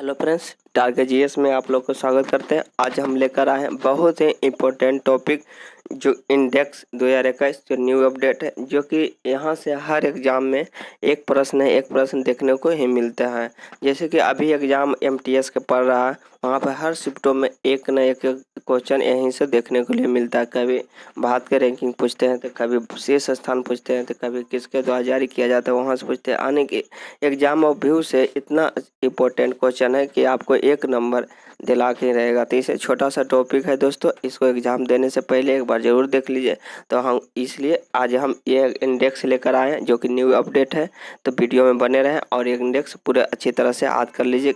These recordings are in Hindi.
हेलो फ्रेंड्स, टारगेट जीएस में आप लोग को स्वागत करते हैं। आज हम लेकर आए हैं बहुत ही इम्पोर्टेंट टॉपिक जो इंडेक्स 2021 जो न्यू अपडेट है, जो कि यहाँ से हर एग्ज़ाम में एक प्रश्न देखने को ही मिलता है। जैसे कि अभी एग्ज़ाम एमटीएस के पढ़ रहा है, वहाँ पर हर शिफ्टों में एक न एक क्वेश्चन यहीं से देखने को लिए मिलता है। कभी भारत के रैंकिंग पूछते हैं, तो कभी शीर्ष स्थान पूछते हैं, तो कभी किसके द्वारा जारी किया जाता है वहाँ से पूछते हैं। यानी कि एग्जाम ऑफ व्यू से इतना इम्पोर्टेंट क्वेश्चन है कि आपको एक नंबर दिला के रहेगा। तो इसे छोटा सा टॉपिक है दोस्तों, इसको एग्जाम देने से पहले एक बार ज़रूर देख लीजिए। तो हम इसलिए आज हम ये इंडेक्स लेकर आए हैं जो कि न्यू अपडेट है। तो वीडियो में बने रहें और ये इंडेक्स पूरे अच्छी तरह से याद कर लीजिए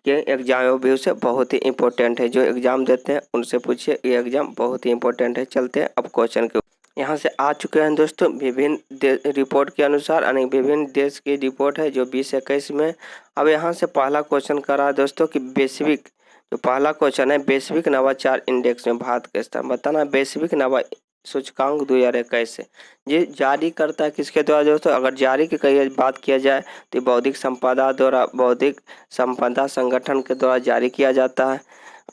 कि एग्जाम ऑफ व्यू से बहुत ही इंपॉर्टेंट है। जो एग्ज़ाम देते हैं उनसे पूछिए, ये एग्ज़ाम बहुत ही इंपॉर्टेंट है। चलते हैं अब क्वेश्चन के। यहाँ से आ चुके हैं दोस्तों विभिन्न रिपोर्ट के अनुसार, यानी विभिन्न देश की रिपोर्ट है जो 2021 में। अब यहाँ से पहला क्वेश्चन करा है दोस्तों कि वैश्विक, जो पहला क्वेश्चन है वैश्विक नवाचार इंडेक्स में भारत का स्थान बताना। वैश्विक नवा सूचकांक 2021 ये जारी करता है किसके द्वारा दोस्तों? अगर जारी की बात किया जाए तो बौद्धिक संपदा संगठन के द्वारा जारी किया जाता है।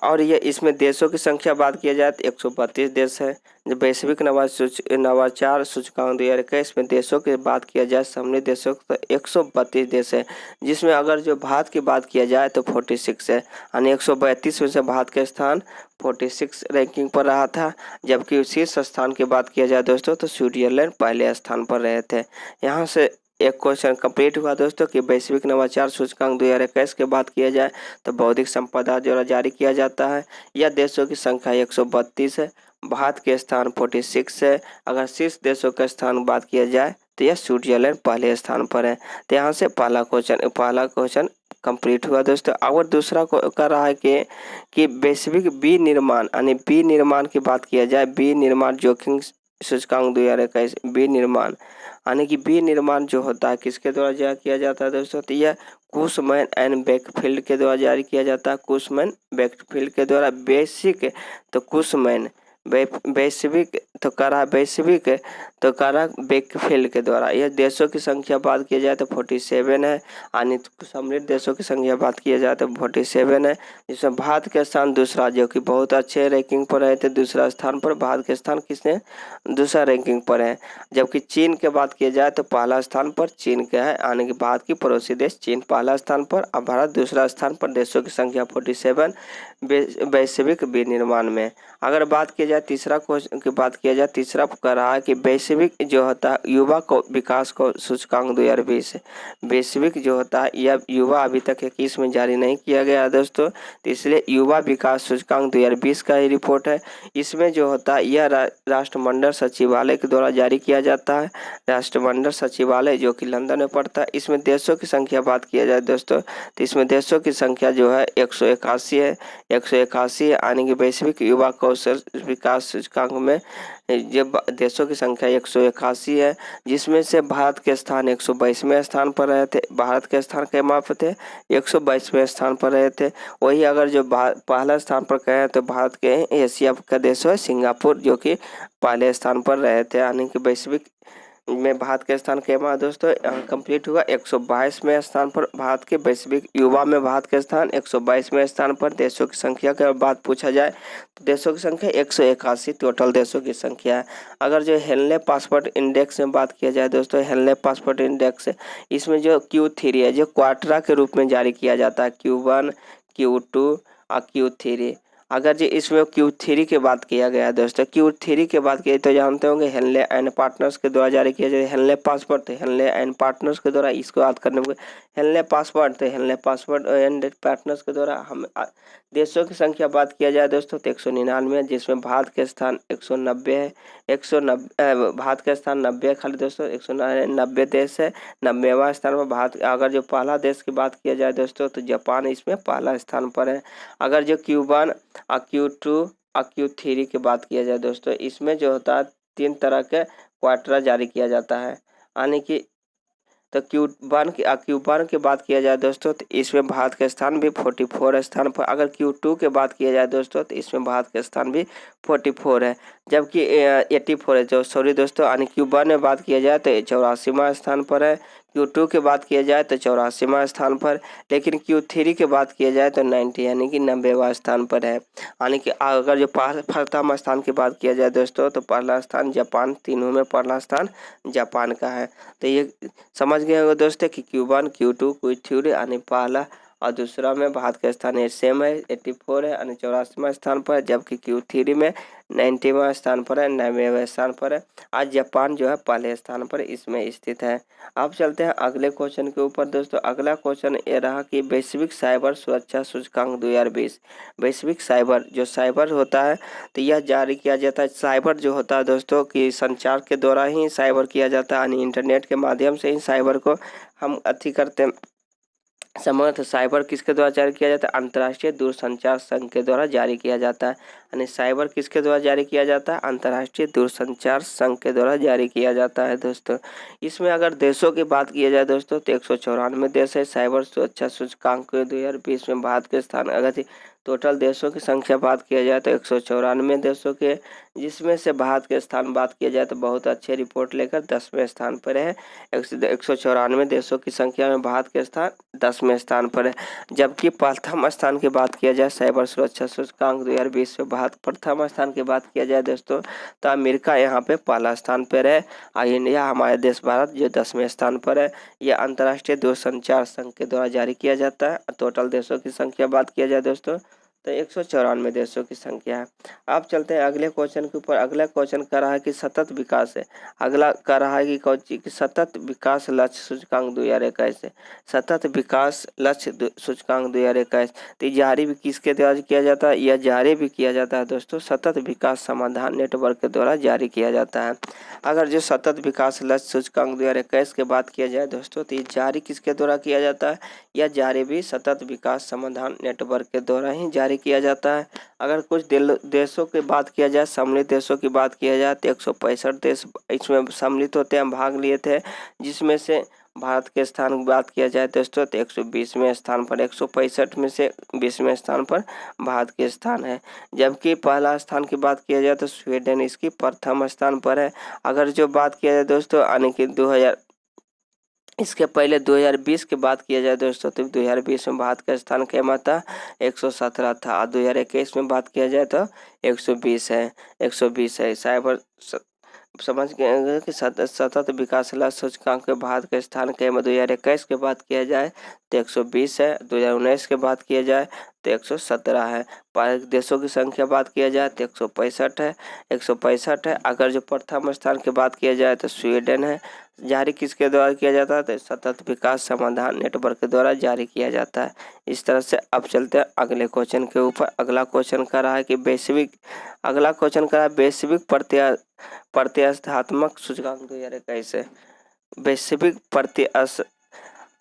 और ये इसमें देशों की संख्या बात किया जाए तो 132 देश है। जब वैश्विक नवाचार सूचकांक 2021 में देशों की बात किया जाए, सम्मिलित देशों तो 132 देश है, जिसमें अगर जो भारत की बात किया जाए तो 46 है। यानी 132 में से भारत का स्थान 46 रैंकिंग पर रहा था। जबकि शीर्ष स्थान की बात किया जाए दोस्तों तो स्विट्जरलैंड पहले स्थान पर रहे थे। यहाँ से एक क्वेश्चन कंप्लीट हुआ दोस्तों कि वैश्विक नवाचार सूचकांक 2021 की बात किया जाए तो बौद्धिक संपदा द्वारा जारी किया जाता है। यह देशों की संख्या 132 है, भारत के स्थान 46 है। अगर शीर्ष देशों का स्थान बात किया जाए तो यह स्विट्जरलैंड पहले स्थान पर है। तो यहाँ से पहला क्वेश्चन कंप्लीट हुआ दोस्तों। और दूसरा कर रहा है कि वैश्विक विनिर्माण यानी विनिर्माण की बात किया जाए, विनिर्माण जोखिम सूचकांक 2021 विनिर्माण, यानी कि विनिर्माण जो होता है किसके द्वारा जारी किया जाता है दोस्तों? तो यह कुशमैन एंड बेकफील्ड के द्वारा जारी किया जाता है। कुशमैन बेकफील्ड के द्वारा बेसिक तो कुशमैन वैश्विक तो करा वैश्विक तो करा बेकफील्ड के द्वारा। यह देशों की संख्या बात किया जाए तो 47 है, यानी सम्मिलित देशों की संख्या बात किया जाए तो 47 है, जिसमें भारत के स्थान दूसरा, जो कि बहुत अच्छे रैंकिंग पर रहे थे। दूसरा स्थान पर भारत के स्थान किसने? दूसरा रैंकिंग पर है। जबकि चीन के बात किया जाए तो पहला स्थान पर चीन का है, यानी कि भारत की पड़ोसी देश चीन पहला स्थान पर और भारत दूसरा स्थान पर। देशों की संख्या 47 वैश्विक विनिर्माण में। अगर बात की जाए तीसरा क्वेश्चन की बात किया जाए, तीसरा कर रहा है कि वैश्विक जो होता है युवा को विकास को सूचकांक 2020 वैश्विक जो होता है यह युवा अभी तक 21 में जारी नहीं किया गया दोस्तों, तो इसलिए युवा विकास सूचकांक 2020 का ही रिपोर्ट है। इसमें जो होता है यह राष्ट्रमंडल सचिवालय के द्वारा जारी किया जाता है। राष्ट्रमंडल सचिवालय जो कि लंदन में पड़ता है। इसमें देशों की संख्या बात किया जाए दोस्तों तो इसमें देशों की संख्या जो है 181 है। 181 यानी कि वैश्विक युवा कौशल विकास सूचकांक में जब देशों की संख्या 181 है, जिसमें से भारत के स्थान 122वें स्थान पर रहे थे। भारत के स्थान के माप थे 122वें स्थान पर रहे थे। वही अगर जो पहला स्थान पर कहें तो भारत के एशिया का देश है सिंगापुर, जो कि पहले स्थान पर रहे थे। यानी कि वैश्विक में भारत के स्थान के बाद दोस्तों कंप्लीट हुआ 122वें स्थान पर भारत के। वैश्विक युवा में भारत के स्थान 122वें स्थान पर। देशों की संख्या की बात पूछा जाए तो देशों की संख्या 181 टोटल देशों की संख्या है। अगर जो हेनले पासपोर्ट इंडेक्स में बात किया जाए दोस्तों, हेनले पासपोर्ट इंडेक्स इसमें जो Q3 है जो क्वार्टरा के रूप में जारी किया जाता है, Q1 Q2 और Q3। अगर जो इसमें Q3 की बात किया गया दोस्तों, Q3 की बात की तो जानते होंगे हेनले एंड पार्टनर्स के द्वारा जारी किया जाए। हेनले पासपोर्ट तो हेनले एंड पार्टनर्स के द्वारा, इसको याद करने में हेनले पासपोर्ट तो हेनले पासपोर्ट एंड पार्टनर्स के द्वारा। हम देशों की संख्या बात किया जाए दोस्तों तो 199, जिसमें भारत के स्थान 190 है। 190 भारत का स्थान 90 है खाली दोस्तों, 190 देश है। 90वां स्थान पर भारत। अगर जो पहला देश की बात किया जाए दोस्तों तो जापान इसमें पहला स्थान पर है। अगर जो Q1 और Q2 और Q3 की बात किया जाए दोस्तों, इसमें जो होता है 3 तरह के क्वार्टरा जारी किया जाता है। यानी कि तो Q1 की बात किया जाए दोस्तों तो इसमें भारत का स्थान भी 44 स्थान पर। अगर Q2 की बात किया जाए दोस्तों तो इसमें भारत का स्थान भी 44 है। जबकि 84 है जो, सॉरी दोस्तों, यानी Q1 में बात किया जाए तो 84वां स्थान पर है। Q2 की बात किया जाए तो 84वां स्थान पर, लेकिन Q3 की बात किया जाए तो 90 यानी कि 90वां स्थान पर है। यानी कि अगर जो प्रथम स्थान की बात किया जाए दोस्तों तो पहला स्थान जापान, तीनों में पहला स्थान जापान का है। तो ये समझ गए होंगे दोस्तों कि Q1 Q2 Q3 यानी पहला और दूसरा में भारत का स्थान है सेम है 84 है यानी 84वां स्थान पर, जबकि Q3 में 90वां स्थान पर है, 90वें स्थान पर है। आज जापान जो है पहले स्थान पर इसमें स्थित है। अब चलते हैं अगले क्वेश्चन के ऊपर दोस्तों। अगला क्वेश्चन ये रहा कि वैश्विक साइबर सुरक्षा सूचकांक 2020। वैश्विक साइबर जो साइबर होता है तो यह जारी किया जाता है। साइबर जो होता है दोस्तों कि संचार के द्वारा ही साइबर किया जाता है, यानी इंटरनेट के माध्यम से ही साइबर को हम अति करते हैं। समर्थ साइबर किसके द्वारा जारी किया जाता है? अंतर्राष्ट्रीय दूरसंचार संघ के द्वारा जारी किया जाता है। यानी साइबर किसके द्वारा जारी किया जाता है? अंतर्राष्ट्रीय दूरसंचार संघ के द्वारा जारी किया जाता है दोस्तों। इसमें अगर देशों की बात की जाए दोस्तों तो 194 देश है। साइबर सुरक्षा सूचकांक 2020 में भारत के स्थान अगर टोटल देशों की संख्या बात किया जाए तो 194 देशों के, जिसमें से भारत के स्थान बात किया जाए तो बहुत अच्छे रिपोर्ट लेकर 10वें स्थान पर है। 194 देशों की संख्या में भारत के स्थान 10वें स्थान पर है। जबकि प्रथम स्थान की बात किया जाए साइबर सुरक्षा सूचकांक 2020 में भारत प्रथम स्थान की बात किया जाए दोस्तों तो अमेरिका यहाँ पे पहला स्थान पर है और इंडिया हमारे देश भारत जो 10वें स्थान पर है। यह अंतर्राष्ट्रीय दूरसंचार संघ के द्वारा जारी किया जाता है। टोटल देशों की संख्या बात किया जाए दोस्तों तो 194 देशों की संख्या है। अब चलते हैं अगले क्वेश्चन के ऊपर। अगला क्वेश्चन कर रहा है कि सतत विकास है। अगला कर रहा है कि सतत विकास लक्ष्य सूचकांक 2021 है। सतत विकास लक्ष्य सूचकांक 2021 तो जारी भी किसके द्वारा किया जाता है? यह जारी भी किया जाता है दोस्तों सतत विकास समाधान नेटवर्क के द्वारा जारी किया जाता है। अगर जो सतत विकास लक्ष्य सूचकांक 2021 की बात किया जाए दोस्तों तो ये जारी किसके द्वारा किया जाता है? यह जारी भी सतत विकास समाधान नेटवर्क के द्वारा ही जारी किया जाता है। अगर कुछ देशों की बात किया जाए, सम्मिलित देशों की बात किया जाए तो 165 देश इसमें सम्मिलित होते हैं, भाग लिए थे, जिसमें से भारत के स्थान की बात किया जाए दोस्तों तो 120वें स्थान पर, 165 में से 20वें स्थान पर भारत के स्थान है। जबकि पहला स्थान की बात किया जाए तो स्वीडन इसकी प्रथम स्थान पर है। अगर जो बात किया जाए दोस्तों यानी कि 2000 इसके पहले 2020 की बात किया जाए दोस्तों तो 2020 में भारत का स्थान क्या था? 117 था। और 2021 में बात किया जाए तो 120 है, 120 है। साइबर समझ गए कि सतत विकास लक्ष्य सूचकांक के भारत के स्थान के 2021 की बात किया जाए तो 120 है। 2019 की बात किया जाए तो 117 है। देशों की संख्या बात किया जाए तो 165 है, 165 है। अगर जो प्रथम स्थान की बात किया जाए तो स्वीडन है। जारी किसके द्वारा किया जाता है? तो सतत विकास समाधान नेटवर्क के द्वारा जारी किया जाता है। इस तरह से अब चलते हैं अगले क्वेश्चन के ऊपर। अगला क्वेश्चन कर रहा है कि अगला क्वेश्चन कर रहा है वैश्विक प्रतिस्पर्धात्मक सूचकांक 2021 है। वैश्विक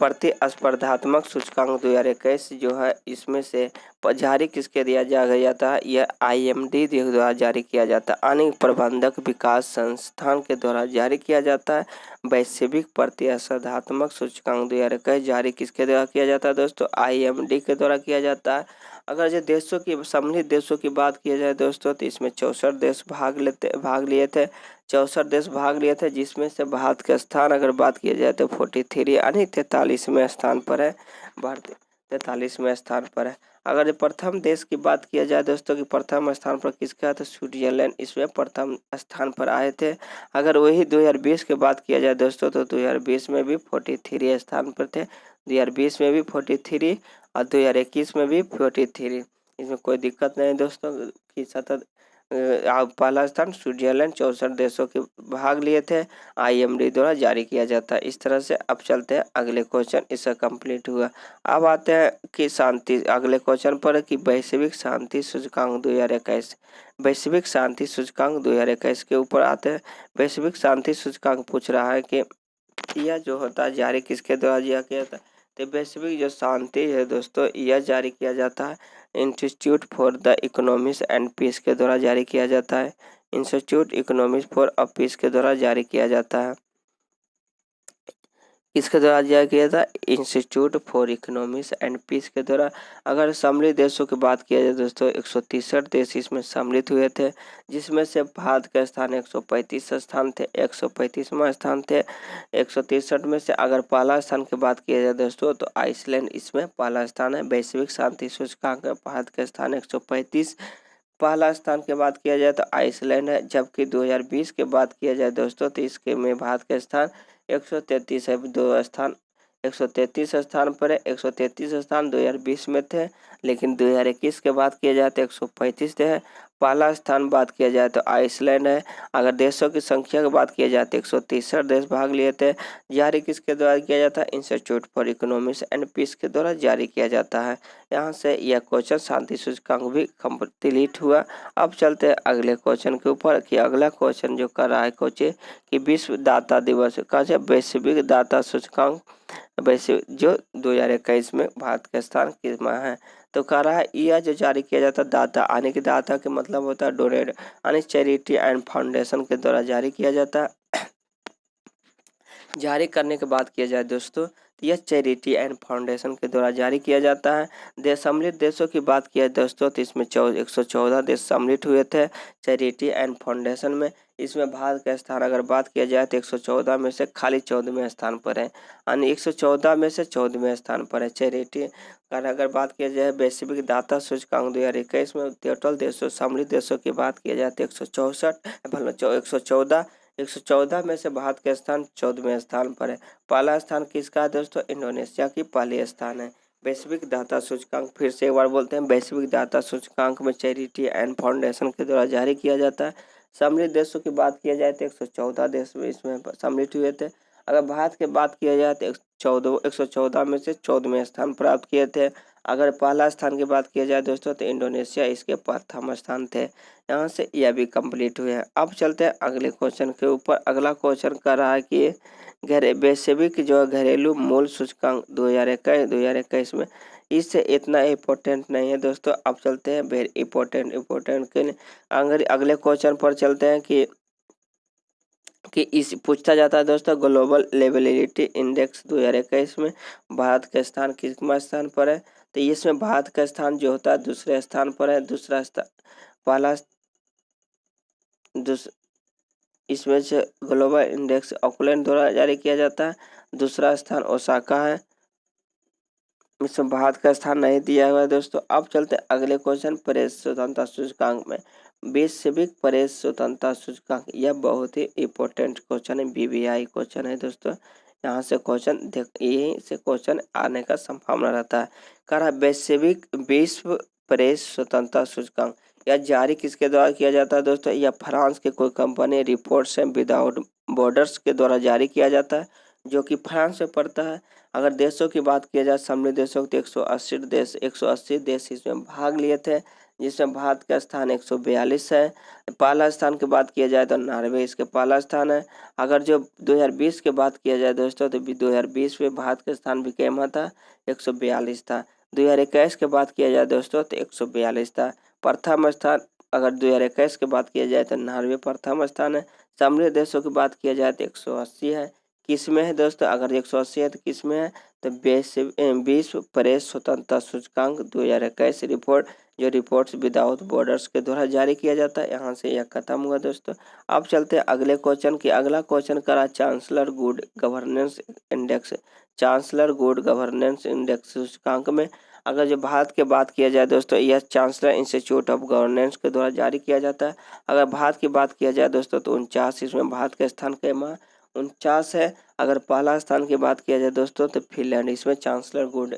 प्रतिस्पर्धात्मक सूचकांक 2021 जो है इसमें से जारी किसके दिया जाता है? यह IMD द्वारा जारी किया जाता है, यानी प्रबंधक विकास संस्थान के द्वारा जारी किया जाता है। वैश्विक प्रतिस्पर्धात्मक सूचकांक 2021 जारी किसके द्वारा किया जाता है दोस्तों? IMD के द्वारा किया जाता है। अगर जो देशों की सम्मिलित देशों की बात किया जाए दोस्तों तो इसमें 64 देश भाग लिए थे। 64 देश भाग लिए थे, जिसमें से भारत का स्थान अगर बात किया जाए तो 43 यानी 43वें स्थान पर है। भारत 43वें स्थान पर है। अगर प्रथम देश की बात किया जाए दोस्तों कि प्रथम स्थान पर किसका है तो स्विट्जरलैंड इसमें प्रथम स्थान पर आए थे। अगर वही 2020 की बात किया जाए दोस्तों तो 2020 में भी 43 स्थान पर थे। 2020 में भी 43 और 2021 में भी 43। इसमें कोई दिक्कत नहीं दोस्तों कि सतत पहला स्थान स्विट्जरलैंड 64 देशों के भाग लिए थे, IMD द्वारा जारी किया जाता है। इस तरह से अब चलते हैं अगले क्वेश्चन, इसका कंप्लीट हुआ। अब आते हैं कि शांति अगले क्वेश्चन पर कि वैश्विक शांति सूचकांक 2021। वैश्विक शांति सूचकांक 2021 के ऊपर आते हैं। वैश्विक शांति सूचकांक पूछ रहा है कि यह जो होता है जारी किसके द्वारा किया जाता है? तो वैश्विक जो शांति है दोस्तों यह जारी किया जाता है institute for the economics and peace के द्वारा जारी किया जाता है। इंस्टीट्यूट इकोनॉमिक्स फॉर पीस के द्वारा जारी किया जाता है। किसके द्वारा जारी किया था? Institute for economics and peace के द्वारा। अगर सम्मिलित देशों की बात किया जाए दोस्तों, 163 देश इसमें सम्मिलित हुए थे, जिसमें से भारत का स्थान 135 स्थान थे, 135वां स्थान थे 163 में से। अगर पहला स्थान की बात किया जाए दोस्तों, तो आइसलैंड इसमें पहला स्थान है। वैश्विक शांति सूचकांक में भारत का स्थान 135 पहला स्थान की बात किया जाए तो आइसलैंड है। जबकि 2020 के बात किया जाए दोस्तों, तो इसके में भारत का स्थान 133 है। 133 स्थान पर है। 133 स्थान 2020 में थे, लेकिन 2021 के बात किया जाए तो 135 थे। पहला स्थान बात किया जाए तो आइसलैंड है। अगर देशों की संख्या की बात किया जाए तो 163 देश भाग लिए थे। जारी किसके द्वारा किया जाता है? Institute for economics and peace के द्वारा जारी किया जाता है। यहाँ से यह क्वेश्चन शांति सूचकांक भी कंप्लीट हुआ। अब चलते हैं अगले क्वेश्चन के ऊपर कि अगला क्वेश्चन जो कर रहा है कोचे कि विश्व दाता दिवस का वैश्विक दाता सूचकांक वैसे जो 2021 में भारत का स्थान किसमें है? तो कह रहा है यह जो जारी किया जाता है दाता आने के दाता के मतलब होता है डोनेट यानी चैरिटी एंड फाउंडेशन के द्वारा जारी किया जाता है। जारी करने के बाद किया जाए दोस्तों, तो यह चैरिटी एंड फाउंडेशन के द्वारा जारी किया जाता है। सम्मिलित देशों की बात किया दोस्तों, तो इसमें 114 देश सम्मिलित हुए थे चैरिटी एंड फाउंडेशन में। इसमें भारत का स्थान अगर बात किया जाए तो 114 में से खाली 14वें स्थान पर है, यानी 114 में से 14वें स्थान पर है चैरिटी। अगर बात किया जाए वैश्विक दाता सूचकांक 2021 में टोटल देशों सम्मिलित देशों की बात किया जाए तो 114 में से भारत का स्थान 14वें स्थान पर है। पहला स्थान किसका है दोस्तों? इंडोनेशिया की पहली स्थान है। वैश्विक दाता सूचकांक फिर से एक बार बोलते हैं, वैश्विक दाता सूचकांक में चैरिटी एंड फाउंडेशन के द्वारा जारी किया जाता है। सम्मिलित देशों की बात किया जाए तो 114 देश में इसमें सम्मिलित हुए थे। अगर भारत की बात किया जाए तो 114 में से 14वें स्थान प्राप्त किए थे। अगर पहला स्थान की बात किया जाए दोस्तों, तो इंडोनेशिया इसके प्रथम स्थान थे। यहाँ से यह भी कंप्लीट हुए हैं। अब चलते हैं अगले क्वेश्चन के ऊपर। अगला क्वेश्चन कर रहा है कि वैश्विक जो घरेलू मूल्य सूचकांक 2021 में इससे इतना इम्पोर्टेंट नहीं है दोस्तों। अब चलते हैं वेरी इम्पोर्टेंट के लिए अगले क्वेश्चन पर चलते हैं कि इस पूछा जाता है दोस्तों ग्लोबल लेवलिटी इंडेक्स 2021 में भारत का स्थान किसवें स्थान पर है? तो इसमें भारत का स्थान जो होता है दूसरे स्थान पर है। दूसरा स्थान पहला इसमें से ग्लोबल इंडेक्स ऑकलैंड द्वारा जारी किया जाता है। दूसरा स्थान ओसाका है। इसमें भारत का स्थान नहीं दिया हुआ है दोस्तों। अब चलते हैं अगले क्वेश्चन प्रेस स्वतंत्रता सूचकांक में। वैश्विक प्रेस स्वतंत्रता सूचकांक यह बहुत ही इंपॉर्टेंट क्वेश्चन है, बीबीआई क्वेश्चन है दोस्तों। यहाँ से यहीं से क्वेश्चन आने का संभावना रहता है। कह रहा वैश्विक विश्व प्रेस स्वतंत्रता सूचकांक यह जारी किसके द्वारा किया जाता है दोस्तों? यह फ्रांस के कोई कंपनी रिपोर्ट्स विदाउट बॉर्डर्स के द्वारा जारी किया जाता है, जो कि फ्रांस से पड़ता है। अगर देशों की बात किया जाए सम्मिलित देशों की, तो 180 देश इसमें भाग लिए थे, जिसमें भारत का स्थान 142 है। पहला स्थान की बात किया जाए तो नॉर्वे इसके पहला स्थान है। अगर जो 2020 की बात किया जाए दोस्तों, तो 2020 में भारत का स्थान भी कैमा था 142 था। 2021 की बात किया जाए दोस्तों, तो 142 था। प्रथम स्थान अगर 2021 की बात किया जाए तो नॉर्वे प्रथम स्थान है। सम्मिलित देशों की बात किया जाए तो 180 है। किस में है दोस्तों? अगर 180 है तो किस में है? तो विश्व प्रेस स्वतंत्रता सूचकांक 2021 रिपोर्ट, जो रिपोर्ट्स विदाउट बॉर्डर्स के द्वारा जारी किया जाता है। यहाँ से यह खत्म हुआ दोस्तों। अब चलते हैं अगले क्वेश्चन की। अगला क्वेश्चन करा chancellor good governance index. Chancellor good governance index सूचकांक में अगर जो भारत की बात किया जाए दोस्तों, यह चांसलर इंस्टीट्यूट ऑफ गवर्नेंस के द्वारा जारी किया जाता है। अगर भारत की बात किया जाए दोस्तों, तो 49 इसमें भारत का स्थान कैमा 49 है। अगर पहला स्थान की बात किया जाए दोस्तों, तो फिनलैंड इसमें चांसलर गुड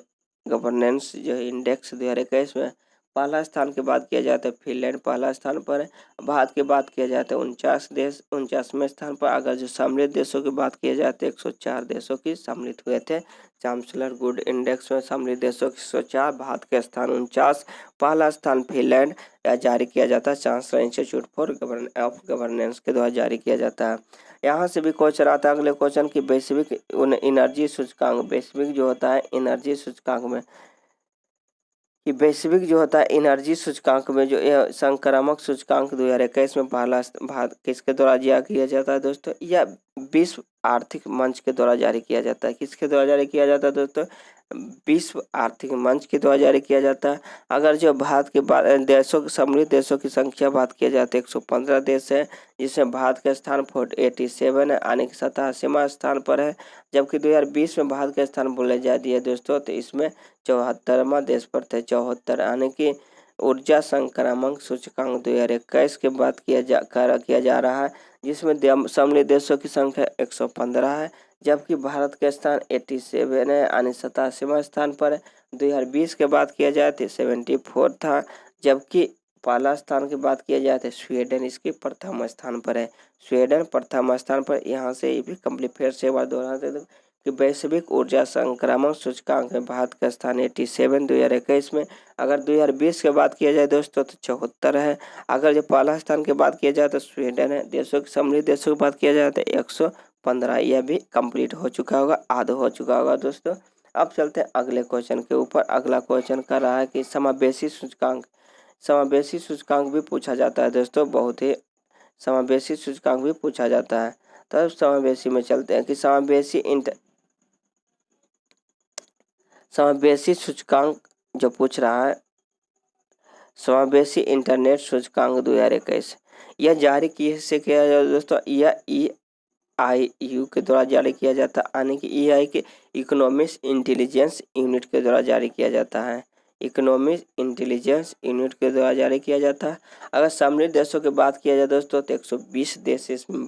गवर्नेंस जो इंडेक्स 2021 में पहला स्थान की बात किया जाए तो फिनलैंड पहला स्थान पर है। भारत की बात किया जाए तो 49वें स्थान पर। अगर जो सम्मिलित देशों की बात किया जाए तो 104 देशों की सम्मिलित हुए थे चांसलर गुड इंडेक्स में। सम्मिलित देशों की 104, भारत के स्थान 49, पहला स्थान फिनलैंड जारी किया जाता है। चांसलर इंस्टीट्यूट फॉर गवर्नेंस के द्वारा जारी किया जाता है। यहाँ से भी क्वेश्चन आता है अगले क्वेश्चन की वैश्विक एनर्जी सूचकांक। वैश्विक जो होता है एनर्जी सूचकांक में कि वैश्विक जो होता है एनर्जी सूचकांक में जो संक्रामक सूचकांक 2021 में पहला भारत किसके द्वारा जारी किया जाता है दोस्तों? यह विश्व आर्थिक मंच के द्वारा जारी किया जाता है। किसके द्वारा जारी किया जाता है दोस्तों? विश्व आर्थिक मंच के द्वारा जारी किया जाता है। अगर जो भारत के देशों सम्मिलित देशों की संख्या बात किया जाए तो 115 देश है, जिसमें भारत का स्थान 487 है, यानी कि 87वां स्थान पर है। जबकि 2020 में भारत का स्थान बोले जा दिया दोस्तों तो इसमें 74वां देश पर थे, 74, यानी कि ऊर्जा संक्रामक सूचकांक 2021 के बात किया जा रहा है, जिसमें सम्मिलित देशों की संख्या 115 है। जबकि भारत का स्थान 87 है, यानी 87वां स्थान पर है। 2020 के बात किया जाए तो 74 था। जबकि पहला स्थान की बात किया जाए तो स्वीडन इसके प्रथम स्थान पर है। स्वीडन प्रथम स्थान पर। यहाँ से ये भी कंप्लीट फिर से एक बार दोहरा देते कि वैश्विक ऊर्जा संक्रामक सूचकांक में भारत का स्थान 87 2021 में। अगर 2020 के बात किया जाए दोस्तों तो 74 है। अगर जो पहला स्थान की बात किया जाए तो स्वीडन है। देशों की सम्मिलित देशों की बात किया जाए तो 115। यह भी कंप्लीट हो चुका होगा, आधा हो चुका होगा दोस्तों। अब चलते हैं अगले क्वेश्चन के ऊपर। अगला क्वेश्चन कर रहा है कि समावेशी सूचकांक। समावेशी सूचकांक भी पूछा जाता है दोस्तों, बहुत ही समावेशी सूचकांक भी पूछा जाता है। तब समावेशी में चलते हैं कि समावेशी सूचकांक जो पूछ रहा है, समावेशी इंटरनेट सूचकांक 2021, यह जारी किसे किया जाता है दोस्तों? यह EIU के द्वारा जारी किया जाता है, यानी कि EI के इकोनॉमिक्स इंटेलिजेंस यूनिट के द्वारा जारी किया जाता है। इकोनॉमिक इंटेलिजेंस यूनिट के द्वारा जारी किया जाता है। अगर सम्मिलित देशों की बात किया जाए दोस्तों तो 120 देश इसमें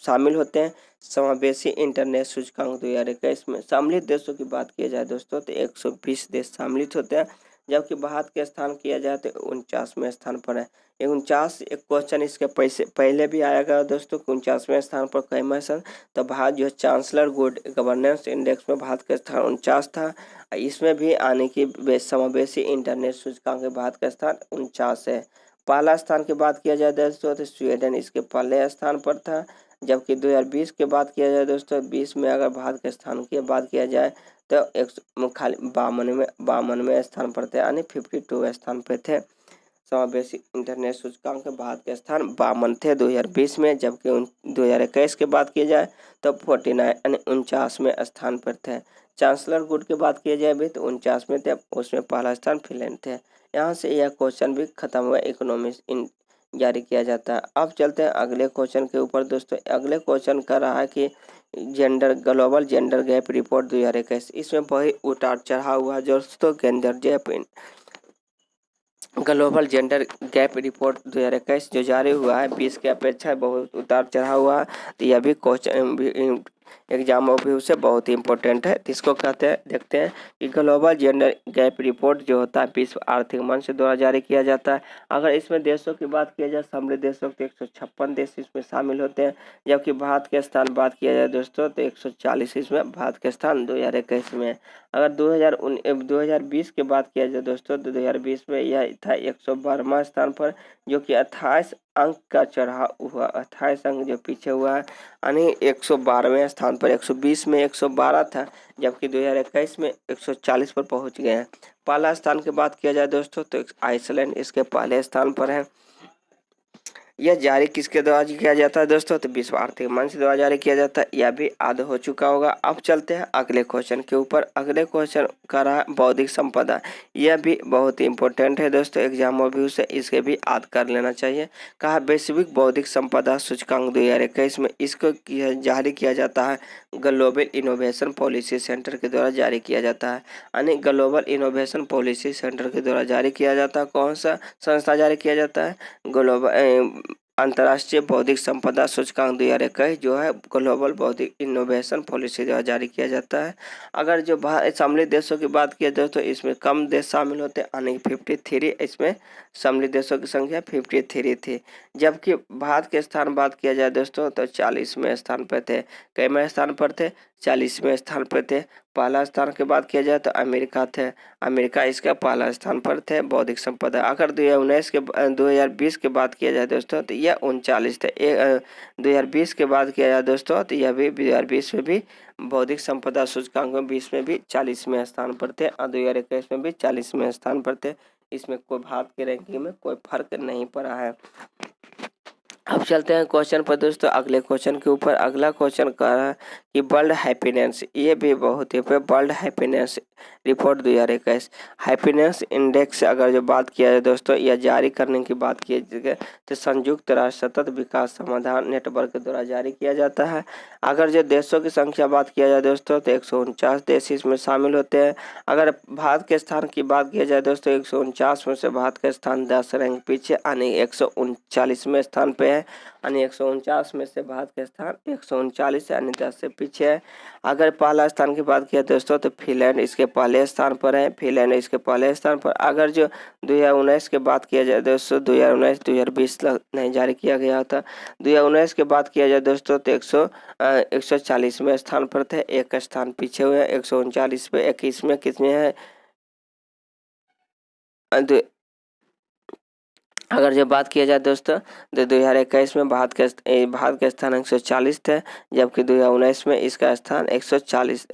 शामिल होते हैं समावेशी इंटरनेट सूचकांक 2021 में। सम्मिलित देशों की बात किया जाए दोस्तों तो 120 देश सम्मिलित होते हैं। जबकि भारत के स्थान किया जाए तो 49वें स्थान पर है। 49 एक क्वेश्चन इसके पहले भी आएगा दोस्तों, 49वें स्थान पर कैमा स्थान। तो भारत जो चांसलर गुड गवर्नेंस इंडेक्स में भारत का स्थान 49 था। इसमें भी आने की समावेशी इंटरनेट सूचकांक में भारत का स्थान 49 है। पहला स्थान की बात किया जाए दोस्तों तो स्वीडन इसके पहले स्थान पर था। जबकि 2020 की बात किया जाए दोस्तों, 20 में अगर भारत के स्थान की बात किया जाए तो खाली 52वें स्थान पर थे, यानी 52 स्थान पर थे। समावेशी इंटरनेट सूचकांक के भारत के स्थान 52 थे 2020 में। जबकि 2021 की बात की जाए तो 49 यानी 49वें स्थान पर थे। चांसलर गुड की बात की जाए भी तो 49 में थे, उसमें पहला स्थान फिनलैंड थे। यहाँ से यह क्वेश्चन भी खत्म हुआ। इकोनॉमिक्स जारी किया जाता है। अब चलते हैं अगले क्वेश्चन के ऊपर दोस्तों। अगले क्वेश्चन कर रहा है कि ग्लोबल जेंडर गैप रिपोर्ट 2021, इसमें बहुत उतार चढ़ाव हुआ दोस्तों। ग्लोबल जेंडर गैप रिपोर्ट 2021 जो जारी हुआ है 20 की अपेक्षा बहुत उतार चढ़ाव हुआ। तो यह भी क्वेश्चन एग्जाम व्यू से बहुत ही इंपॉर्टेंट है। इसको कहते हैं, देखते हैं कि ग्लोबल जेंडर गैप रिपोर्ट जो होता है विश्व आर्थिक मंच द्वारा जारी किया जाता है। अगर इसमें देशों की बात किया जाए, सम्मिलित देशों के 156 देश इसमें शामिल होते हैं। जबकि भारत के स्थान बात किया जाए दोस्तों तो 140 इसमें भारत के स्थान 2021 में। अगर 2020 की बात किया जाए दोस्तों तो 2020 में यह था 112वां स्थान पर, जो कि 28 अंक का चढ़ाव हुआ। 28 अंक जो पीछे हुआ है, यानी 112वें स्थान पर। 120 में 112 था, जबकि 2021 में 140 पर पहुंच गए हैं। पहला स्थान की बात किया जाए दोस्तों तो आइसलैंड इसके पहले स्थान पर है। यह जारी किसके द्वारा किया जाता है दोस्तों? तो विश्व आर्थिक मंच द्वारा जारी किया जाता है। यह भी आधा हो चुका होगा। अब चलते हैं अगले क्वेश्चन के ऊपर। अगले क्वेश्चन का रहा बौद्धिक संपदा। यह भी बहुत ही इंपॉर्टेंट है दोस्तों, एग्जाम व्यू से इसके भी याद कर लेना चाहिए। कहा वैश्विक बौद्धिक संपदा सूचकांक 2021 में इसको जारी किया जाता है ग्लोबल इनोवेशन पॉलिसी सेंटर के द्वारा जारी किया जाता है, यानी ग्लोबल इनोवेशन पॉलिसी सेंटर के द्वारा जारी किया जाता है। कौन सा संस्था जारी किया जाता है? ग्लोबल अंतर्राष्ट्रीय बौद्धिक संपदा सूचकांक 2021 जो है ग्लोबल बौद्धिक इनोवेशन पॉलिसी द्वारा जारी किया जाता है। अगर जो सम्मिलित देशों की बात किया जाए तो इसमें कम देश शामिल होते हैं, यानी 53 इसमें सम्मिलित देशों की संख्या 53 थी। जबकि भारत के स्थान बात किया जाए दोस्तों तो 40वें स्थान पर थे। कैवें स्थान पर थे? 40वें स्थान पर थे। पहला स्थान की बात किया जाए तो अमेरिका थे। अमेरिका इसका पहला स्थान पर थे बौद्धिक संपदा। अगर 2020 के बात किया जाए दोस्तों तो यह 39 थे। 2020 के बाद किया जाए दोस्तों तो यह भी 2020 में भी बौद्धिक संपदा सूचकांक में 20 में भी 40वें स्थान पर थे और 2021 में भी 40वें स्थान पर थे। इसमें कोई भारत के रैंकिंग में कोई फर्क नहीं पड़ा है। अब चलते हैं क्वेश्चन पर दोस्तों, अगले क्वेश्चन के ऊपर। अगला क्वेश्चन कह रहा है कि वर्ल्ड हैप्पीनेस, ये भी बहुत ही world happiness report 2021 happiness index अगर जो बात किया जाए दोस्तों, या जारी करने की बात की जाए तो संयुक्त राष्ट्र सतत विकास समाधान नेटवर्क के द्वारा जारी किया जाता है। अगर जो देशों की संख्या बात किया जाए दोस्तों तो 149 देश इसमें शामिल होते हैं। अगर भारत के स्थान की बात किया जाए दोस्तों, 149 में से भारत का स्थान 10 रैंक पीछे यानी 139वें स्थान पे है, यानी 149 में से भारत का स्थान 139 यानी 10 से पीछे है। अगर पहला स्थान की बात किया दोस्तों तो फिनलैंड इसके पहले स्थान पर है, फिनलैंड इसके पहले स्थान पर। अगर जो 2019 की बात किया जाए दोस्तों, 2019 2020 नहीं जारी किया गया था, 2019 की बात किया जाए दोस्तों तो 140वें स्थान पर थे, एक स्थान पीछे हुए 139 पे 21 में कितने हैं। अगर जो बात किया जाए दोस्तों तो 2021 में भारत के स्थान 140 थे, जबकि 2019 में इसका स्थान 140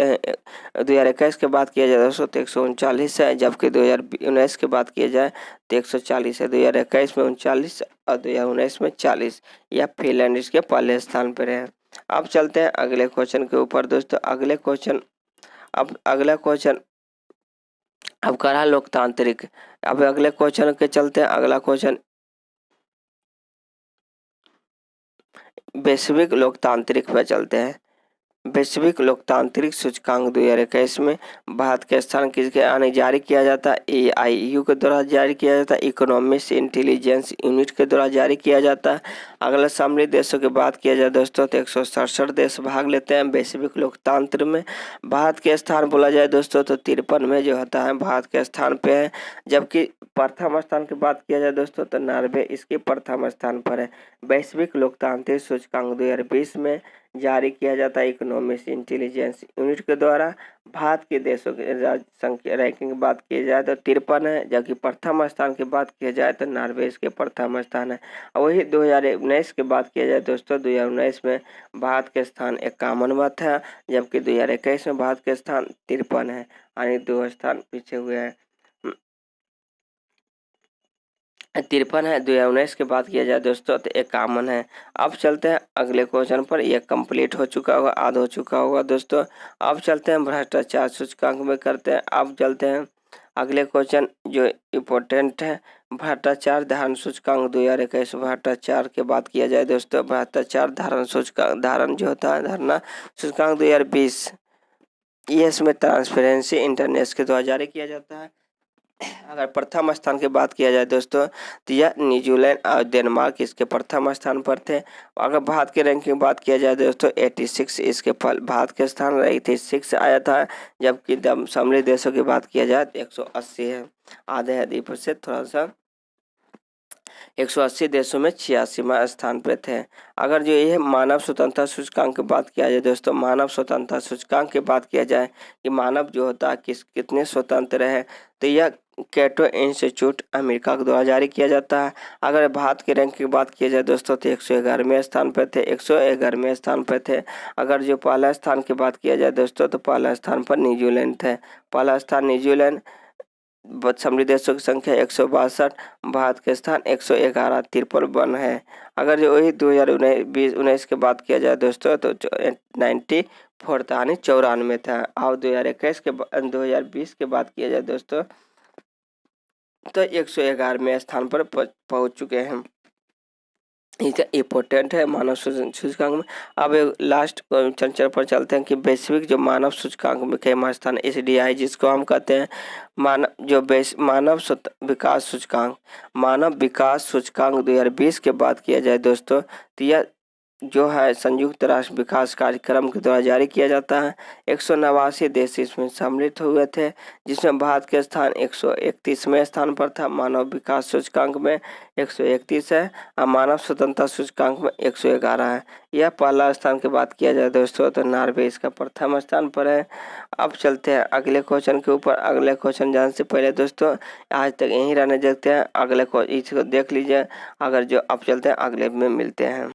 2021 के बात किया जाए दोस्तों तो 139 है, जबकि 2019 की बात किया जाए तो 140 है। 2021 में 39 और 2019 में 40, यह फिनलैंड इसके पहले स्थान पर है। अब चलते हैं अगले क्वेश्चन के ऊपर दोस्तों। अगला क्वेश्चन अब करा लोकतांत्रिक। अब अगले क्वेश्चन के चलते हैं। अगला क्वेश्चन वैश्विक लोकतांत्रिक पे चलते हैं। वैश्विक लोकतांत्रिक सूचकांक 2021 में भारत के स्थान किसके आने जारी किया जाता है, AIU के द्वारा जारी किया जाता है, इकोनॉमिक्स इंटेलिजेंस यूनिट के द्वारा जारी किया जाता है। अगला सम्मिलित देशों की बात किया जाए दोस्तों तो 167 देश भाग लेते हैं वैश्विक लोकतंत्र में। भारत के स्थान बोला जाए दोस्तों तो 53 में जो होता है भारत के स्थान पे है, जबकि प्रथम स्थान की बात किया जाए दोस्तों तो नॉर्वे इसके प्रथम स्थान पर है। वैश्विक लोकतांत्रिक सूचकांक 2020 में जारी किया जाता है इकोनॉमिक्स इंटेलिजेंस यूनिट के द्वारा। भारत के देशों की संख्या रैंकिंग की बात की जाए तो 53 है, जबकि प्रथम स्थान की बात किया जाए तो नॉर्वे के प्रथम स्थान है। और वही 2019 की बात किया जाए दोस्तों, 2019 में भारत के स्थान 51वां था, जबकि 2021 में भारत के स्थान 53 है, यानी 2 स्थान पीछे हुए हैं। 53 है। 2019 की बात किया जाए दोस्तों तो 51 है। अब चलते हैं अगले क्वेश्चन पर, यह कंप्लीट हो चुका होगा, आधा हो चुका होगा दोस्तों। अब चलते हैं भ्रष्टाचार सूचकांक में करते हैं। अब चलते हैं अगले क्वेश्चन जो इम्पोर्टेंट है, भ्रष्टाचार धारण सूचकांक 2021। भ्रष्टाचार की बात किया जाए दोस्तों, भ्रष्टाचार धारण सूचकांक धारण जो होता है धारणा सूचकांक 2020, ये इसमें ट्रांसपेरेंसी इंटरनेट के द्वारा जारी किया जाता है। अगर प्रथम स्थान की बात किया जाए दोस्तों तो यह न्यूजीलैंड और डेनमार्क इसके प्रथम स्थान पर थे। अगर भारत के रैंक की बात किया जाए दोस्तों 86 इसके भारत के स्थान 86 आया था, जबकि सम्मिलित देशों की बात किया जाए तो 180 है, आधे अधिक से थोड़ा सा 180 देशों में 86वां स्थान पर थे। अगर जो ये मानव स्वतंत्रता सूचकांक की बात किया जाए दोस्तों, मानव स्वतंत्रता सूचकांक की बात किया जाए कि मानव जो होता है कितने स्वतंत्र है, तो यह कैटो इंस्टीट्यूट अमेरिका के द्वारा जारी किया जाता है। अगर भारत के रैंक की बात की जाए दोस्तों तो 111वें स्थान पर थे, 111वें स्थान पर थे। अगर जो पहला स्थान की बात किया जाए दोस्तों तो पहला स्थान पर न्यूजीलैंड थे, पहला स्थान न्यूजीलैंड। सम्मिलित देशों की संख्या 162, भारत के स्थान 111 53 है। अगर जो वही 2019 की बात किया जाए दोस्तों तो 94 था, यानी 94 था। और 2020 की बात किया जाए दोस्तों तो 111वें स्थान पर पहुंच चुके हैं। इसका इम्पोर्टेंट है मानव सूचकांक में। अब लास्ट चर्चा पर चलते हैं कि वैश्विक जो मानव सूचकांक में केमा स्थान SDI जिसको हम कहते हैं मानव विकास सूचकांक 2020 के बात किया जाए दोस्तों तो यह जो है संयुक्त राष्ट्र विकास कार्यक्रम के द्वारा जारी किया जाता है। 189 देश इसमें सम्मिलित हुए थे, जिसमें भारत के स्थान 131वें स्थान पर था। मानव विकास सूचकांक में 131 है और मानव स्वतंत्रता सूचकांक में 111 है। यह पहला स्थान की बात किया जाए दोस्तों तो नॉर्वे इसका प्रथम स्थान पर है। अब चलते हैं अगले क्वेश्चन के ऊपर। अगले क्वेश्चन जानने से पहले दोस्तों आज तक यहीं रहने देखते हैं, अगले इसको देख लीजिए। अगर जो अब चलते हैं अगले में मिलते हैं।